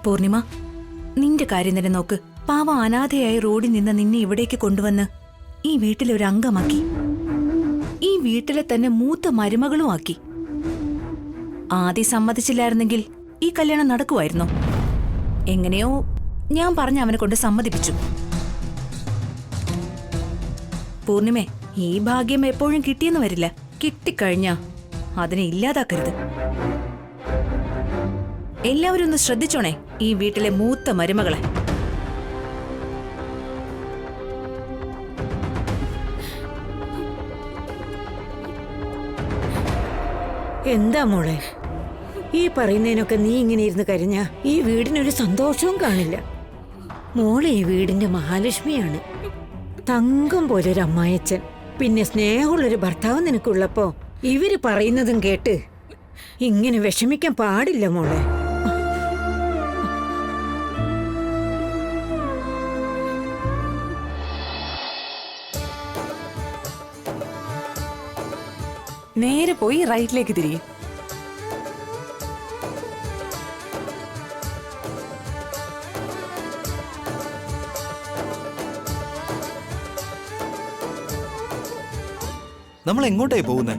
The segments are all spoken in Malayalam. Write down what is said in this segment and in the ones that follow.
പൂർണിമ, നിന്റെ കാര്യം തന്നെ നോക്ക്. പാവ അനാഥയായി റോഡിൽ നിന്ന് നിന്നെ ഇവിടേക്ക് കൊണ്ടുവന്ന് ഈ വീട്ടിലെ ഒരു അംഗമാക്കി. ഈ വീട്ടിലെ തന്നെ മൂത്ത മരുമകളും ആക്കി. ആദ്യം സമ്മതിച്ചില്ലായിരുന്നെങ്കിൽ ഈ കല്യാണം നടക്കുമായിരുന്നോ? എങ്ങനെയോ ഞാൻ പറഞ്ഞ അവനെ കൊണ്ട് സമ്മതിപ്പിച്ചു. പൂർണിമേ, ഈ ഭാഗ്യം എപ്പോഴും കിട്ടിയെന്ന് വരില്ല. കിട്ടിക്കഴിഞ്ഞാ അതിനെ ഇല്ലാതാക്കരുത്. എല്ലാവരും ഒന്ന് ശ്രദ്ധിച്ചോണേ ഈ വീട്ടിലെ മൂത്ത മരുമകളെ. എന്താ മോളെ ഈ പറയുന്നതിനൊക്കെ നീ ഇങ്ങനെ ഇരുന്ന് കരഞ്ഞ ഈ വീടിനൊരു സന്തോഷവും കാണില്ല. മോളെ ഈ വീടിന്റെ മഹാലക്ഷ്മിയാണ്. തങ്കം പോലൊരു അമ്മായച്ചൻ, പിന്നെ സ്നേഹമുള്ളൊരു ഭർത്താവ് നിനക്കുള്ളപ്പോ ഇവര് പറയുന്നതും കേട്ട് ഇങ്ങനെ വിഷമിക്കാൻ പാടില്ല മോളെ. നേരെ പോയി റൈറ്റിലേക്ക് തിരികെ. നമ്മൾ എങ്ങോട്ടായി പോകുന്നേ?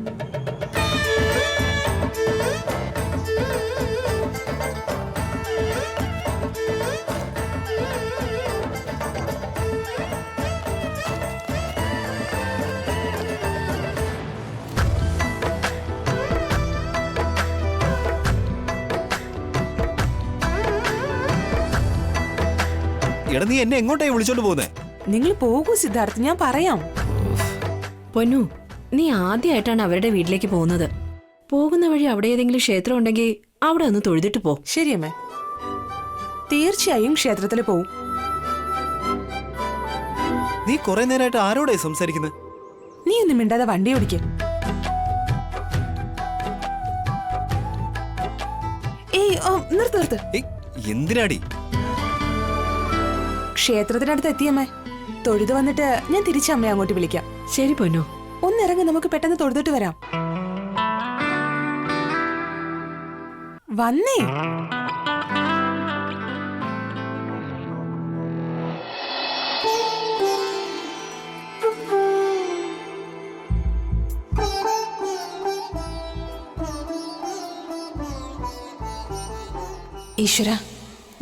എടാ, നീ എന്നെ എങ്ങോട്ടായി വിളിച്ചോണ്ട് പോകുന്നേ? നിങ്ങൾ പോകൂ സിദ്ധാർത്ഥ്, ഞാൻ പറയാം. പൊന്നു, നീ ആദ്യമായിട്ടാണ് അവരുടെ വീട്ടിലേക്ക് പോകുന്നത്. പോകുന്ന വഴി അവിടെ ഏതെങ്കിലും ക്ഷേത്രം ഉണ്ടെങ്കിൽ അവിടെ ഒന്ന് തൊഴുതിട്ട് പോ. ശരിയമ്മേ, തീർച്ചയായും ക്ഷേത്രത്തിൽ പോവും. നീ കുറെ നേരമായിട്ട് ആരോടായി സംസാരിക്കുന്നത്? നീ ഒന്നും മിണ്ടാതെ വണ്ടി ഓടിക്ക. ഏയ് നിർത്ത്. എന്തിനാടി? ക്ഷേത്രത്തിനടുത്ത് എത്തിയമ്മേ, തൊഴുത് വന്നിട്ട് ഞാൻ തിരിച്ചമ്മയെ അങ്ങോട്ട് വിളിക്കാം. ശരി പൊന്നു, ഒന്നിറങ്ങി, നമുക്ക് പെട്ടെന്ന് തൊഴുതിട്ട് വരാം. വന്നേ. ഈശ്വര,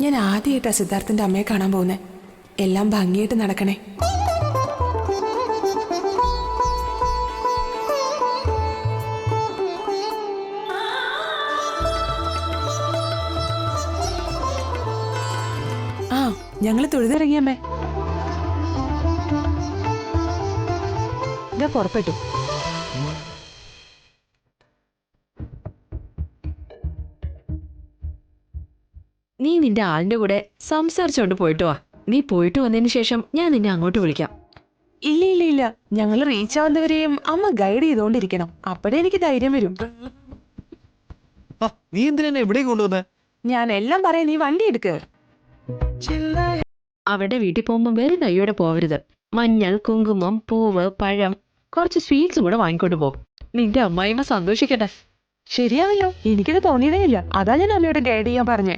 ഞാൻ ആദ്യമായിട്ടാ സിദ്ധാർത്ഥന്റെ അമ്മയെ കാണാൻ പോകുന്നേ. എല്ലാം ഭംഗിയായിട്ട് നടക്കണേ. ആ, ഞങ്ങള് തൊഴുതിറങ്ങിയമ്മേ. ഞാൻ പുറപ്പെട്ടു. നീ നിന്റെ ആളിന്റെ കൂടെ സംസാരിച്ചോണ്ട് പോയിട്ട് വാ. നീ പോയിട്ട് വന്നതിന് ശേഷം ഞാൻ നിന്നെ അങ്ങോട്ട് വിളിക്കാം. ഇല്ല, ഞങ്ങൾ റീച്ച് ആവുന്നവരെയും അമ്മ ഗൈഡ് ചെയ്തോണ്ടിരിക്കണം. അപ്പോഴേ എനിക്ക് ധൈര്യം വരും. നീ എന്തിനാ എവിടേക്ക് കൊണ്ടുവന്നേ? ഞാൻ എല്ലാം പറയാം, നീ വണ്ടി എടുക്ക്. അവരുടെ വീട്ടിൽ പോകുമ്പോ വെറും കൈയോടെ പോവരുത്. മഞ്ഞൾ, കുങ്കുമം, പൂവ്, പഴം, കുറച്ച് സ്വീറ്റ്സും കൂടെ വാങ്ങിക്കൊണ്ട് പോകും. നിന്റെ അമ്മായിമ്മ സന്തോഷിക്കട്ടെ. ശരിയാവല്ലോ, എനിക്കിത് തോന്നിയതേ ഇല്ല. അതാ ഞാൻ അമ്മയോട് ഗൈഡ് ചെയ്യാൻ പറഞ്ഞേ.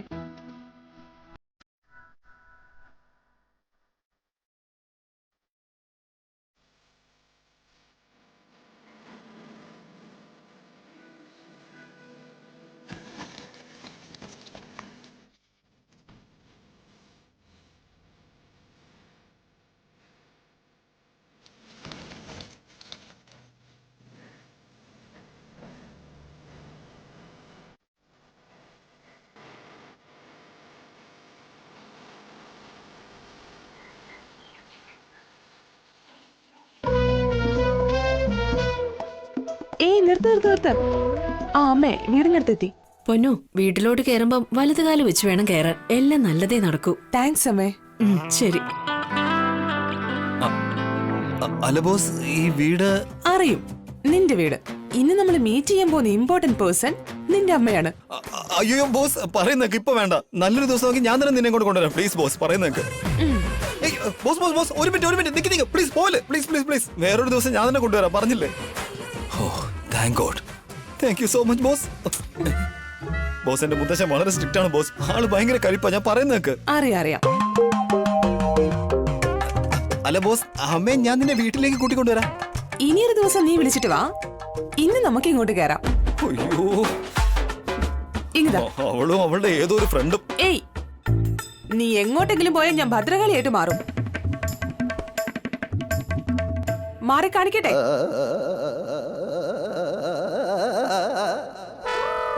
ഏയ് നിർത്ത്. ആ അമ്മേ, വീടിനടുത്തെത്തി. പൊന്നു, വീട്ടിലോട്ട് കയറുമ്പം വലതുകാല് വെച്ച് വേണം കയറാൻ. എല്ലാം നല്ലതേ നടക്കൂ. താങ്ക്സ് അമ്മേ. ശരി. അല്ല ബോസ്, ഈ വീട് അറിയും, നിന്റെ വീട്. ഇന്ന് നമ്മൾ മീറ്റ് ചെയ്യാൻ പോകുന്ന ഇമ്പോർട്ടന്റ് പേഴ്സൺ നിന്റെ അമ്മയാണ്. അയ്യോ ബോസ്, പറയുന്നേക്ക് ഇപ്പൊ വേണ്ട. നല്ലൊരു ദിവസം നോക്കി ഞാൻ തന്നെ നിന്നെ കൊണ്ട് കൊണ്ടുവരാം. പ്ലീസ് ബോസ്, പറയുന്നേക്ക്. ബോസ് ഒരു മിനിറ്റ് നിക്ക് പ്ലീസ്. പോലെ പ്ലീസ് വേറൊരു ദിവസം ഞാൻ തന്നെ കൊണ്ടുവരാം, പറഞ്ഞില്ലേ? Oh thank god. Thank you so much boss. Boss എന്റെ മുത്തശ്ശൻ വളരെ സ്ട്രിക്റ്റ് ആണ് ബോസ്. ആള് ഭയങ്കര കലിപ്പാ, ഞാൻ പറയുന്നേക്ക്. അറിയാം. അല്ല ബോസ്, അമ്മയെ ഞാൻ നിന്നെ വീട്ടിലേക്ക് കൂട്ടിക്കൊണ്ടുവരാം. ഇനിയൊരു ദിവസം നീ വിളിച്ചിട്ട് വാ. ഇന്ന് നമുക്ക് ഇങ്ങോട്ട് കയറാം. അയ്യോ, ഇങ്ങതാ. അവളും അവളുടെ ഏതോ ഒരു ഫ്രണ്ടും. ഏയ്, നീ എങ്ങോട്ടെങ്കിലും പോയാൽ ഞാൻ ഭദ്രകാളിയായിട്ട് മാറും. മാറി കാണിക്കട്ടെ.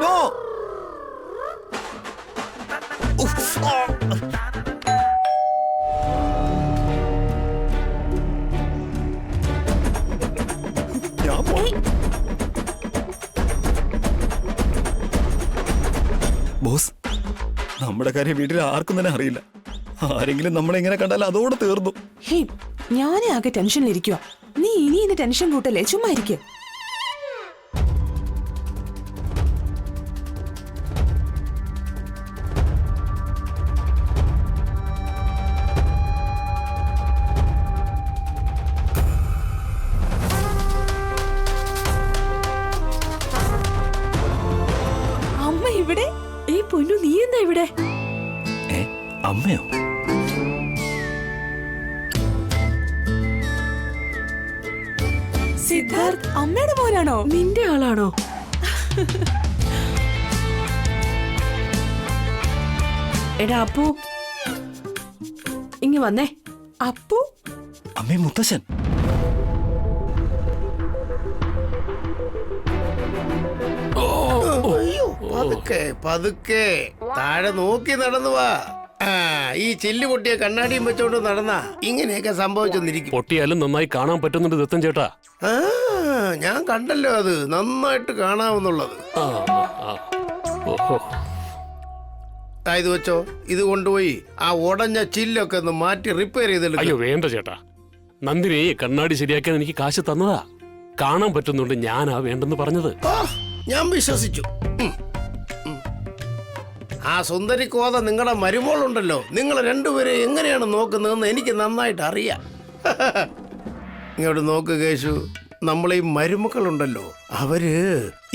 നോ. ഞാൻ ബോസ്, നമ്മുടെ കാര്യം വീട്ടിൽ ആർക്കും തന്നെ അറിയില്ല. ആരെങ്കിലും നമ്മളെങ്ങനെ കണ്ടാൽ അതോടെ തീർന്നു. ഹേയ്, ഞാനേ ആകെ ടെൻഷനിലിരിക്കുക. നീ ഇനി ഇന്ന് ടെൻഷൻ കൂട്ടല്ലേ, ചുമ്മാ ഇരിക്കുക. അമ്മ ഇവിടെ? ഏയ് പൊന്നു, നീ എന്താ ഇവിടെ? അമ്മയോ? സിദ്ധാർത്ഥ് അമ്മയുടെ മോനാണോ? നിന്റെ ആളാണോ? എടാ അപ്പു, ഇങ്ങ് വന്നേ. അപ്പു? അമ്മേ, മുത്തശ്ശൻ. പതുക്കെ പതുക്കെ താഴെ നോക്കി നടന്നു വാ. ഈ ചില്ല് പൊട്ടിയ കണ്ണാടിയും വെച്ചോണ്ട് നടന്നാ ഇങ്ങനെയൊക്കെ സംഭവിച്ചെന്നിരിക്കും. പൊട്ടിയാലും നന്നായി കാണാൻ പറ്റുന്നുണ്ട് ദത്തൻ ചേട്ടാ. ഞാൻ കണ്ടല്ലോ, അത് നന്നായിട്ട് കാണാവുന്നുള്ളത്. ഓഹോ, ഇത് വെച്ചോ. ഇത് കൊണ്ടുപോയി ആ ഉടഞ്ഞ ചില്ലൊക്കെ ഒന്ന് മാറ്റി റിപ്പയർ അയ്യോ ചെയ്തെടുക്കും. വേണ്ട ചേട്ടാ, നന്ദിനി കണ്ണാടി ശരിയാക്കാൻ എനിക്ക് കാശ് തന്നതാ. കാണാൻ പറ്റുന്നുണ്ട്, ഞാനാ വേണ്ടെന്ന് പറഞ്ഞത്. ഞാൻ വിശ്വസിച്ചു. ആ സുന്ദരി കോത നിങ്ങളുടെ മരുമോളുണ്ടല്ലോ, നിങ്ങൾ രണ്ടുപേരെ എങ്ങനെയാണ് നോക്കുന്നതെന്ന് എനിക്ക് നന്നായിട്ട് അറിയാം. ഇങ്ങോട്ട് നോക്ക് കേശു, നമ്മളീ മരുമക്കളുണ്ടല്ലോ, അവര്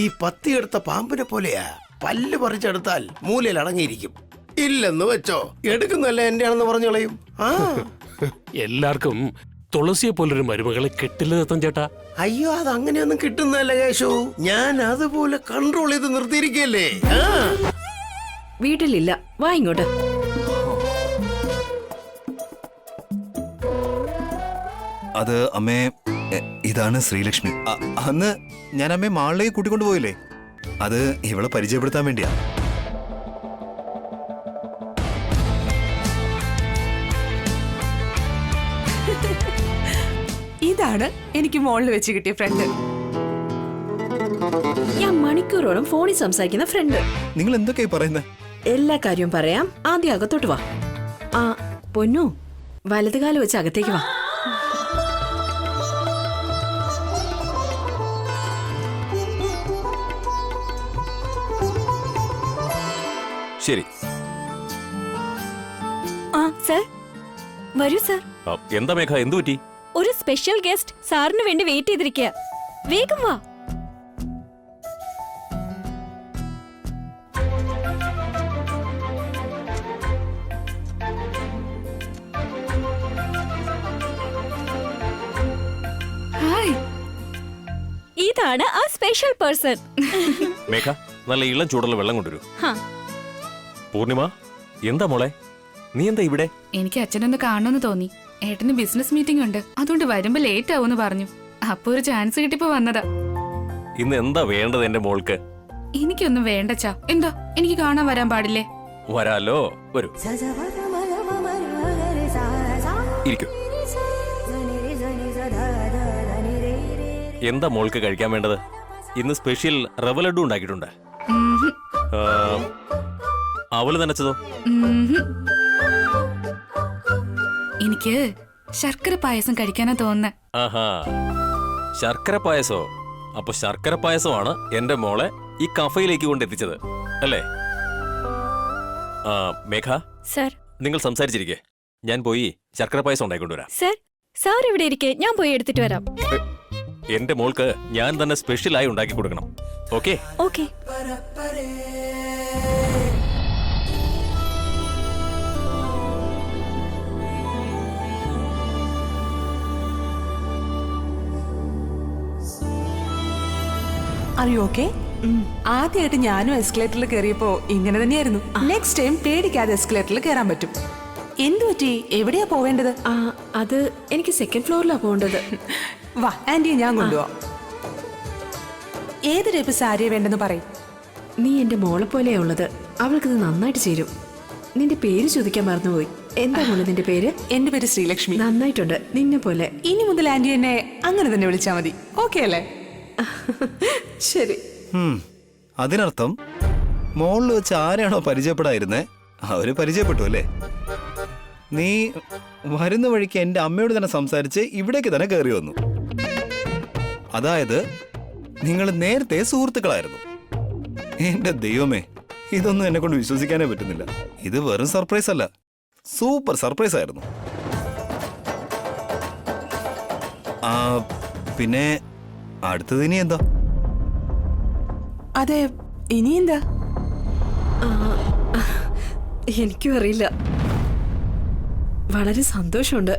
ഈ പത്തിയെടുത്ത പാമ്പിനെ പോലെയാ. പല്ല് പറിച്ചെടുത്താൽ മൂലയിൽ അടങ്ങിയിരിക്കും. ഇല്ലെന്ന് വെച്ചോ, എടുക്കുന്നല്ല എന്റെ ആണെന്ന് പറഞ്ഞു കളയും. എല്ലാവർക്കും തുളസിയെ പോലൊരു മരുമകളെ കിട്ടില്ല ദത്തൻ ചേട്ടാ. അയ്യോ, അത് അങ്ങനെയൊന്നും കിട്ടുന്നതല്ല കേശു. ഞാൻ അതുപോലെ കൺട്രോൾ ചെയ്ത് നിർത്തിയിരിക്കല്ലേ. വീട്ടിലില്ല, വാ ഇങ്ങോട്ട്. അത് അമ്മേ, ഇതാണ് ശ്രീലക്ഷ്മി. അന്ന് ഞാൻ അമ്മയെ മാളിലേക്ക് കൂട്ടിക്കൊണ്ടു പോയില്ലേ, അത് ഇവളെ പരിചയപ്പെടുത്താൻ വേണ്ടിയാ. ഇതാണ് എനിക്ക് മോളിൽ വെച്ച് കിട്ടിയ ഫ്രണ്ട്. ഞാൻ മണിക്കൂറോളം ഫോണിൽ സംസാരിക്കുന്ന ഫ്രണ്ട്. നിങ്ങൾ എന്തൊക്കെയാ പറയുന്നത്? എല്ലാ കാര്യവും പറയാം. ആദ്യം അകത്തോട്ട് വാ. ആ പൊന്നു, വലതുകാലം വെച്ച് അകത്തേക്ക് വാ. ശരി. ആ സർ, വരൂ സർ. എന്താ മേഘ, എന്തു പറ്റി? ഒരു സ്പെഷ്യൽ ഗസ്റ്റ് സാറിന് വേണ്ടി വെയിറ്റ് ചെയ്തിരിക്കുക. വേഗം വാ. ഹായ്, ഇതാണ് ആ സ്പെഷ്യൽ പേഴ്സൺ. മേഘ, നല്ല ഇളം ചൂടുള്ള വെള്ളം കൊണ്ടുവരൂ. പൂർണിമ, എന്താ മോളെ, നീ എന്താ ഇവിടെ? എനിക്ക് അച്ഛനൊന്ന് കാണണമെന്ന് തോന്നി. ഏട്ടന് ബിസിനസ് മീറ്റിംഗ് ഉണ്ട്, അതുകൊണ്ട് വരുമ്പോ ലേറ്റ് ആവുമെന്ന് പറഞ്ഞു. അപ്പൊ ഒരു ചാൻസ് കിട്ടിയപ്പോ വന്നതാ. ഇന്ന് എന്താ വേണ്ടത് എന്റെ മോൾക്ക്? എനിക്കൊന്നും വേണ്ടച്ചാ. എന്താ, എനിക്ക് കാണാൻ വരാൻ പാടില്ലേ? വരാലോ, വരൂ, ഇരിക്കൂ. എന്താ മോൾക്ക് കഴിക്കാൻ വേണ്ടത്? ഇന്ന് സ്പെഷ്യൽ റവ ലഡു ഉണ്ടാക്കിയിട്ടുണ്ട്. അവല് നനച്ചതോ? എനിക്ക് ശർക്കര പായസം കഴിക്കാനാ തോന്നുന്നേ. ആഹാ, ശർക്കര പായസോ? അപ്പൊ ശർക്കര പായസമാണ് എന്റെ മോളെ ഈ കഫയിലേക്ക് കൊണ്ടെത്തിച്ചത് അല്ലേ? മേഘ, സർ. നിങ്ങൾ സംസാരിച്ചിരിക്കെ, ഞാൻ പോയി ശർക്കര പായസം ഉണ്ടായിക്കൊണ്ടുവരാം. സർ, സാർ ഇവിടെ ഇരിക്കെ, ഞാൻ പോയി എടുത്തിട്ട് വരാം. എന്റെ മോൾക്ക് ഞാൻ തന്നെ സ്പെഷ്യലായി ഉണ്ടാക്കി കൊടുക്കണം. ഓക്കെ? ഓക്കെ. അറിയോ ഓക്കെ? ആദ്യമായിട്ട് ഞാനും എസ്കലേറ്ററിൽ കയറിയപ്പോ ഇങ്ങനെ തന്നെയായിരുന്നു. നെക്സ്റ്റ് ടൈം പേടിക്കാതെ എസ്കലേറ്ററിൽ കയറാൻ പറ്റും. എന്തു പറ്റി? എവിടെയാ പോവേണ്ടത്? അത് എനിക്ക് സെക്കൻഡ് ഫ്ലോറിലാ പോകേണ്ടത്. വാ ആന്റിയെ ഞാൻ കൊണ്ടുപോവാം. ഏത് ടൈപ്പ് സാരിയാ വേണ്ടെന്ന് പറയും. നീ എന്റെ മോളെ പോലെയാ ഉള്ളത്. അവൾക്കിത് നന്നായിട്ട് ചേരും. നിന്റെ പേര് ചോദിക്കാൻ മറന്നുപോയി. എന്താ മോളെ നിന്റെ പേര്? എന്റെ പേര് ശ്രീലക്ഷ്മി. നന്നായിട്ടുണ്ട്, നിന്നെ പോലെ. ഇനി മുതൽ ആന്റി എന്നെ അങ്ങനെ തന്നെ വിളിച്ചാ മതി. ഓക്കെ അല്ലേ? ശരി. അതിനർത്ഥം മോളിൽ വെച്ച് ആരാണോ പരിചയപ്പെടായിരുന്നേ അവര് പരിചയപ്പെട്ടു അല്ലേ? നീ വരുന്ന വഴിക്ക് എന്റെ അമ്മയോട് തന്നെ സംസാരിച്ച് ഇവിടേക്ക് തന്നെ കയറി വന്നു. അതായത് നിങ്ങൾ നേരത്തെ സുഹൃത്തുക്കളായിരുന്നു. എന്റെ ദൈവമേ, ഇതൊന്നും എന്നെ കൊണ്ട് വിശ്വസിക്കാനേ പറ്റുന്നില്ല. ഇത് വെറും സർപ്രൈസ് അല്ല, സൂപ്പർ സർപ്രൈസ് ആയിരുന്നു. പിന്നെ അടുത്തത് ഇനി എന്താ? അതെ, ഇനി എന്താ? എനിക്കും അറിയില്ല. വളരെ സന്തോഷമുണ്ട്.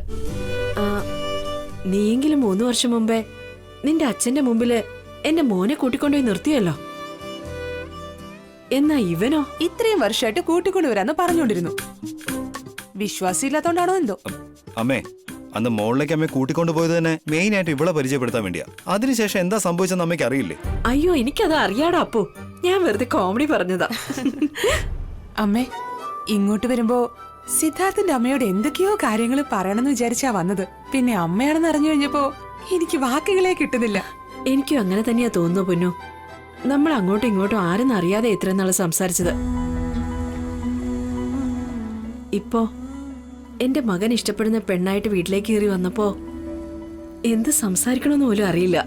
നീയെങ്കിലും 3 വർഷം മുമ്പേ നിന്റെ അച്ഛന്റെ മുമ്പില് എന്റെ മോനെ കൂട്ടിക്കൊണ്ടുപോയി നിർത്തിയല്ലോ. എന്നാ ഇവനോ? ഇത്രയും വർഷമായിട്ട് കൂട്ടിക്കൊണ്ടുവരാന്ന് പറഞ്ഞോണ്ടിരുന്നു. വിശ്വാസമില്ലാത്തോണ്ടാണോ എന്തോ? അമ്മേ, അന്ന് മോളിലേക്ക് അമ്മയെ കൂട്ടിക്കൊണ്ടുപോയത് തന്നെ മെയിൻ ആയിട്ട് ഇവളെ പരിചയപ്പെടുത്താൻ വേണ്ടിയാ. അതിനുശേഷം എന്താ സംഭവിച്ചെന്ന് അമ്മയ്ക്ക് അറിയില്ലേ? അയ്യോ, എനിക്കത് അറിയാടാ അപ്പു. ഞാൻ വെറുതെ കോമഡി പറഞ്ഞതാ. അമ്മേ, ഇങ്ങോട്ട് വരുമ്പോ സിദ്ധാർത്ഥന്റെ അമ്മയോട് എന്തൊക്കെയോ കാര്യങ്ങൾ പറയണമെന്ന് വിചാരിച്ചാ വന്നത്. പിന്നെ അമ്മയാണെന്ന് അറിഞ്ഞു കഴിഞ്ഞപ്പോ എനിക്ക് വാക്കുകളെ കിട്ടുന്നില്ല. എനിക്കും അങ്ങനെ തന്നെയാ തോന്നുന്നു പൊന്നു. നമ്മൾ അങ്ങോട്ടും ഇങ്ങോട്ടും ആരെന്ന് അറിയാതെ ഇത്രയും നാള് സംസാരിച്ചത്. ഇപ്പോ എന്റെ മകൻ ഇഷ്ടപ്പെടുന്ന പെണ്ണായിട്ട് വീട്ടിലേക്ക് കയറി വന്നപ്പോ എന്ത് സംസാരിക്കണമെന്ന് പോലും അറിയില്ല.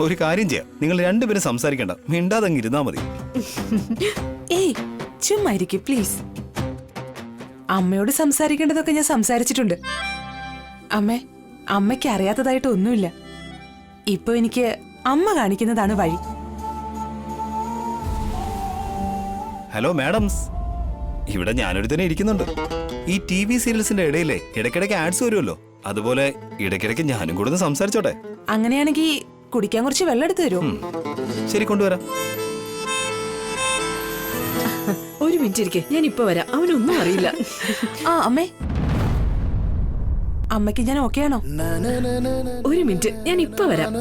ഒരു കാര്യം ചെയ്യാം, നിങ്ങൾ രണ്ടുപേരും സംസാരിക്കണ്ട, മിണ്ടാതങ്ങ് ഇരുന്നാ മതി. ഏയ് ചുമ്മാ ഇരിക്കും പ്ലീസ്. അമ്മയോട് സംസാരിക്കേണ്ടതൊക്കെ ഞാൻ സംസാരിച്ചിട്ടുണ്ട്. അമ്മയ്ക്ക് അറിയാത്തതായിട്ട് ഒന്നുമില്ല. ഇപ്പൊ എനിക്ക് അമ്മ കാണിക്കുന്നതാണ് വഴി. ഹലോ മാഡംസ്, ഇവിടെ ഞാനൊരു തന്നെ ഇരിക്കുന്നുണ്ട്. ഈ TV സീരിയൽസിന്റെ ഇടയിലെ ഇടയ്ക്കിടയ്ക്ക് ആഡ്സ് വരുമല്ലോ, അതുപോലെ ഇടയ്ക്കിടയ്ക്ക് ഞാനും കൂടെ ഒന്ന് സംസാരിച്ചോട്ടെ? അങ്ങനെയാണെങ്കിൽ കുടിക്കാൻ കുറച്ച് വെള്ളം എടുത്തു തരുമോ? ശരി, കൊണ്ടുവരാം. ഒരു മിനിറ്റ് ഇരിക്കെ, ഞാൻ ഇപ്പൊ വരാം. അവനൊന്നും അറിയില്ല. അമ്മേ, അമ്മയ്ക്ക് ഞാൻ ഓക്കെ ആണോ? ഒരു മിനിറ്റ്, ഞാൻ ഇപ്പൊ വരാം.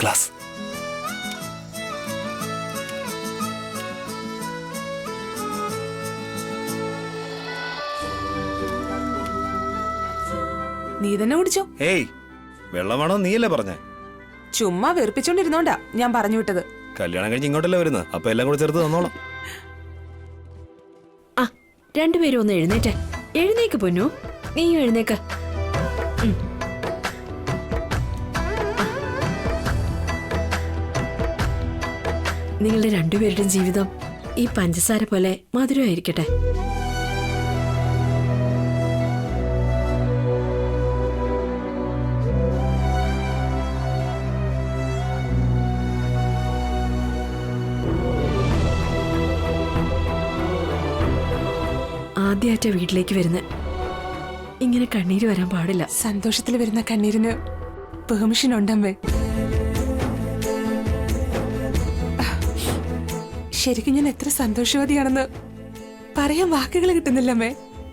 ഗ്ലാസ് നീ തന്നെ കുടിച്ചോ. ഏയ്, വെള്ളമാണോ നീയല്ലേ പറഞ്ഞേ? ചുമ്മാ വെറുപ്പിച്ചോണ്ടിരുന്നോണ്ടാ ഞാൻ പറഞ്ഞു വിട്ടത്. കല്യാണം കഴിഞ്ഞ് ഇങ്ങോട്ടല്ലേ വരുന്നത്, അപ്പൊ എല്ലാം കൂടെ ചേർത്ത് തന്നോളാം. രണ്ടുപേരും ഒന്ന് എഴുന്നേറ്റേ. എഴുന്നേക്ക് പൊന്നു, നീയും എഴുന്നേക്ക്. നിങ്ങളുടെ രണ്ടുപേരുടെയും ജീവിതം ഈ പഞ്ചസാര പോലെ മധുരമായിരിക്കട്ടെ. ആദ്യമായിട്ടാ വീട്ടിലേക്ക് വരുന്നത്. ഇങ്ങനെ കണ്ണീര് വരാൻ പാടില്ല. സന്തോഷത്തിൽ വരുന്ന കണ്ണീരിന് പെർമിഷൻ ഉണ്ടമ്മേ. ശരിക്കും ഞാൻ എത്ര സന്തോഷവതിയാണെന്ന് പറയാൻ വാക്കുകൾ കിട്ടുന്നില്ലമ്മേ.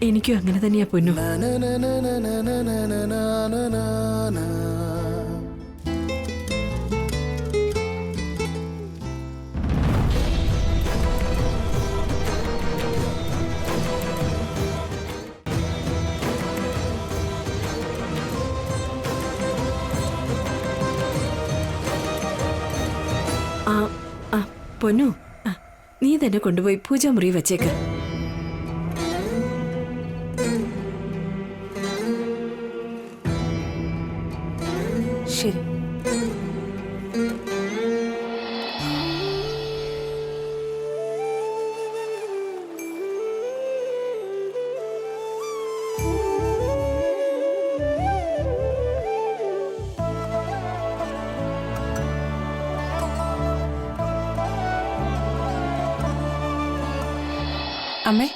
എനിക്കും അങ്ങനെ തന്നെയാ പൊന്നു. പൊന്നു, നീ തന്നെ കൊണ്ടുപോയി പൂജാമുറി വെച്ചേക്ക്. ശരി. അമ്മേ,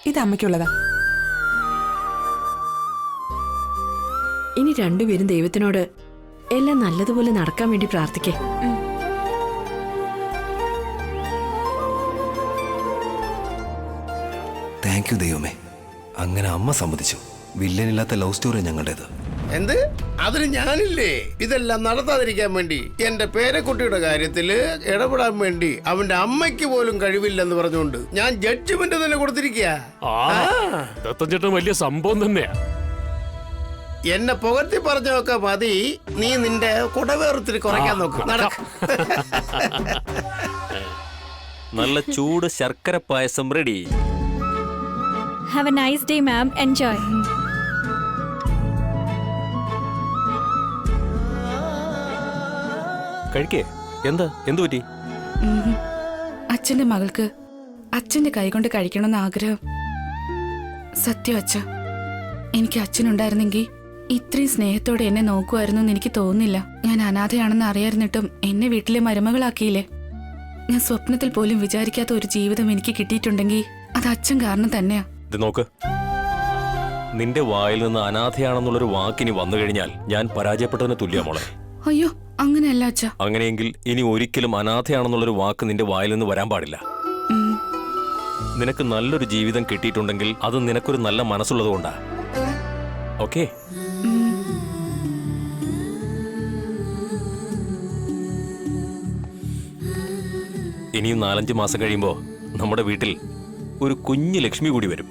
ഇത് അമ്മയ്ക്കുള്ളതാ. ഇനി രണ്ടുപേരും ദൈവത്തിനോട് എല്ലാം നല്ലതുപോലെ നടക്കാൻ വേണ്ടി പ്രാർത്ഥിക്കേ. താങ്ക് യു ദൈവമേ, അങ്ങനെ അമ്മ സമ്മതിച്ചു. വില്ലനില്ലാത്ത ലവ് സ്റ്റോറി ഞങ്ങളുടേത്. എന്ത്? അതിന് ഞാനില്ലേ ഇതെല്ലാം നടത്താതിരിക്കാൻ വേണ്ടി. എന്റെ പേരക്കുട്ടിയുടെ കാര്യത്തില് ഇടപെടാൻ വേണ്ടി അവന്റെ അമ്മയ്ക്ക് പോലും കഴിവില്ലെന്ന് പറഞ്ഞുകൊണ്ട് ഞാൻ ജഡ്ജ്മെന്റ് തന്നെ കൊടുത്തിരിക്കുക. ദത്തൻ ചേട്ടൻ വലിയ സംഭവം തന്നെയാ. എന്നെ പുകഴ്ത്തി പറഞ്ഞൊക്കെ മതി. നീ നിന്റെ കുടവേറത്തിരി കുറയ്ക്കാൻ നോക്കും. നല്ല ചൂട് ശർക്കര പായസം ready. Have a nice day ma'am. Enjoy. കഴിക്കേ. എന്താ, എന്തു പറ്റി? അച്ഛന്റെ മകൾക്ക് അച്ഛന്റെ കൈകൊണ്ട് കഴിക്കണമെന്ന് ആഗ്രഹം. സത്യം അച്ഛ, എനിക്ക് അച്ഛനുണ്ടായിരുന്നെങ്കിൽ ഇത്രയും സ്നേഹത്തോടെ എന്നെ നോക്കുമായിരുന്നു എന്ന് എനിക്ക് തോന്നുന്നില്ല. ഞാൻ അനാഥയാണെന്ന് അറിയായിരുന്നിട്ടും എന്നെ വീട്ടിലെ മരുമകളാക്കിയില്ലേ. ഞാൻ സ്വപ്നത്തിൽ പോലും വിചാരിക്കാത്ത ഒരു ജീവിതം എനിക്ക് കിട്ടിയിട്ടുണ്ടെങ്കിൽ അത് അച്ഛൻ കാരണം തന്നെയാ. ഇത് നോക്ക്, നിന്റെ വായിൽ നിന്ന് അനാഥയാണെന്നുള്ളൊരു വാക്കിനി വന്നു കഴിഞ്ഞാൽ ഞാൻ പരാജയപ്പെട്ടതിന് തുല്യ മോളെ. അയ്യോ, അങ്ങനെയല്ല അച്ഛ. അങ്ങനെയെങ്കിൽ ഇനി ഒരിക്കലും അനാഥയാണെന്നുള്ളൊരു വാക്ക് നിന്റെ വായിൽ നിന്ന് വരാൻ പാടില്ല. നിനക്ക് നല്ലൊരു ജീവിതം കിട്ടിയിട്ടുണ്ടെങ്കിൽ അത് നിനക്കൊരു നല്ല മനസ്സുള്ളത് കൊണ്ടാ. ഓക്കേ? ഇനിയും 4-5 മാസം കഴിയുമ്പോ നമ്മുടെ വീട്ടിൽ ഒരു കുഞ്ഞു ലക്ഷ്മി കൂടി വരും.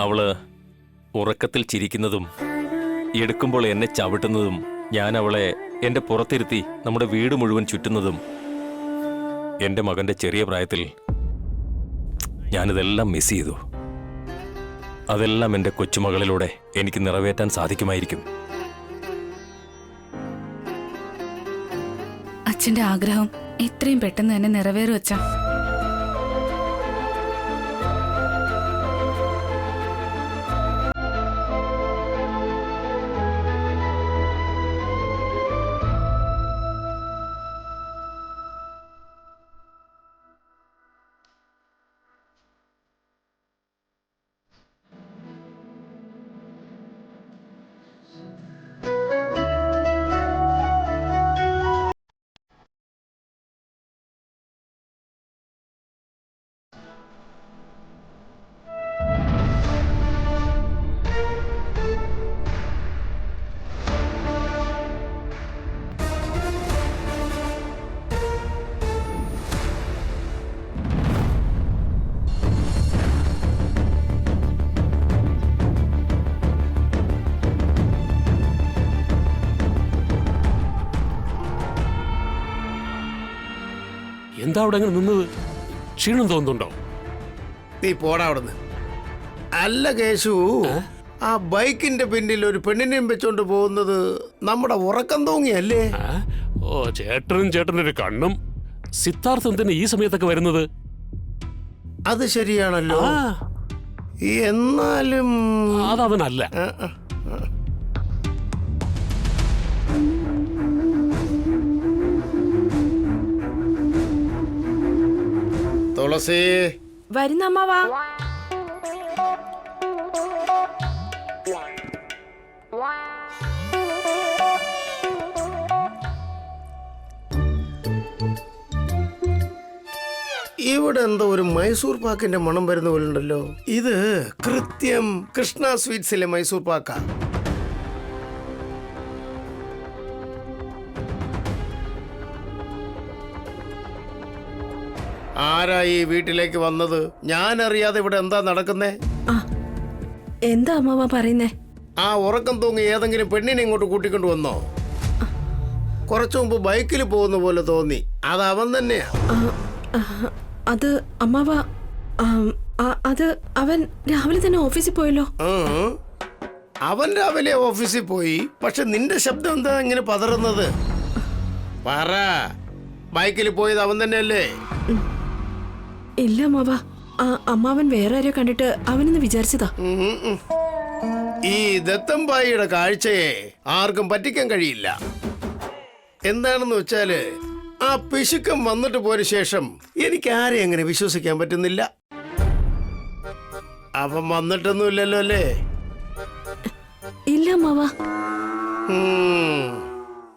അവള് ഉറക്കത്തിൽ ചിരിക്കുന്നതും എടുക്കുമ്പോൾ എന്നെ ചവിട്ടുന്നതും ഞാൻ അവളെ എന്റെ പുറത്തിരുത്തി നമ്മുടെ വീട് മുഴുവൻ ചുറ്റുന്നതും എന്റെ മകന്റെ ചെറിയ പ്രായത്തിൽ ഞാനിതെല്ലാം മിസ് ചെയ്തു. അതെല്ലാം എന്റെ കൊച്ചുമകളിലൂടെ എനിക്ക് നിറവേറ്റാൻ സാധിക്കുമായിരിക്കും. അച്ഛന്റെ ആഗ്രഹം എത്രയും പെട്ടെന്ന് തന്നെ നിറവേറും അച്ഛാ. എന്താ അവിടെ അങ്ങനെ നിന്നത്? ക്ഷീണം തോന്നുന്നുണ്ടോ? നീ പോടാ അവിടുന്ന്. അല്ല കേശു, ആ ബൈക്കിന്റെ പിന്നിൽ ഒരു പെണ്ണിനെയും വെച്ചോണ്ട് പോകുന്നത് നമ്മുടെ ഉറക്കം തൂങ്ങിയല്ലേ? ഓ, ചേട്ടനും ഒരു കണ്ണും. സിദ്ധാർത്ഥം തന്നെ ഈ സമയത്തൊക്കെ വരുന്നത്? അത് ശരിയാണല്ലോ. എന്നാലും അതവനല്ല. തുളസി വരുന്ന അമ്മാവാ. ഇവിടെ എന്തോ ഒരു മൈസൂർ പാക്കിന്റെ മണം വരുന്ന പോലെ ഉണ്ടല്ലോ. ഇത് കൃത്യം കൃഷ്ണ സ്വീറ്റ്സിലെ മൈസൂർ പാക്കാ. ആരാ ഈ വീട്ടിലേക്ക് വന്നത്? ഞാൻ അറിയാതെ ഇവിടെ എന്താ നടക്കുന്നേ? എന്താ അമ്മാവാ പറയുന്നേ? ആ ഉറക്കം തൂങ്ങി ഏതെങ്കിലും പെണ്ണിനെ ഇങ്ങോട്ട് കൂട്ടിക്കൊണ്ട് വന്നോ? കുറച്ചു മുമ്പ് ബൈക്കിൽ പോകുന്ന പോലെ തോന്നി. അത് അവൻ തന്നെയാ. അത് അമ്മാവാ, അത് അവൻ രാവിലെ തന്നെ ഓഫീസിൽ പോയല്ലോ. അവൻ രാവിലെ ഓഫീസിൽ പോയി. പക്ഷെ നിന്റെ ശബ്ദം എന്താ ഇങ്ങനെ പതറുന്നത്? പറ, ബൈക്കിൽ പോയത് അവൻ തന്നെയല്ലേ? ഇല്ല അമ്മാവാ, അമ്മാവൻ വേറെ ആരെയോ കണ്ടിട്ട് അവനെന്ന് വിചാരിച്ചതാ. ഈ ദത്തംബായിയുടെ കാഴ്ചയെ ആർക്കും പറ്റിക്കാൻ കഴിയില്ല. എന്താണെന്ന് വെച്ചാല് ആ പിശുക്കം വന്നിട്ട് പോയ ശേഷം എനിക്ക് ആരെയും അങ്ങനെ വിശ്വസിക്കാൻ പറ്റുന്നില്ല. അവൻ വന്നിട്ടൊന്നുമില്ലല്ലോ അല്ലേ? ഇല്ല അമ്മാവാ. ഉം.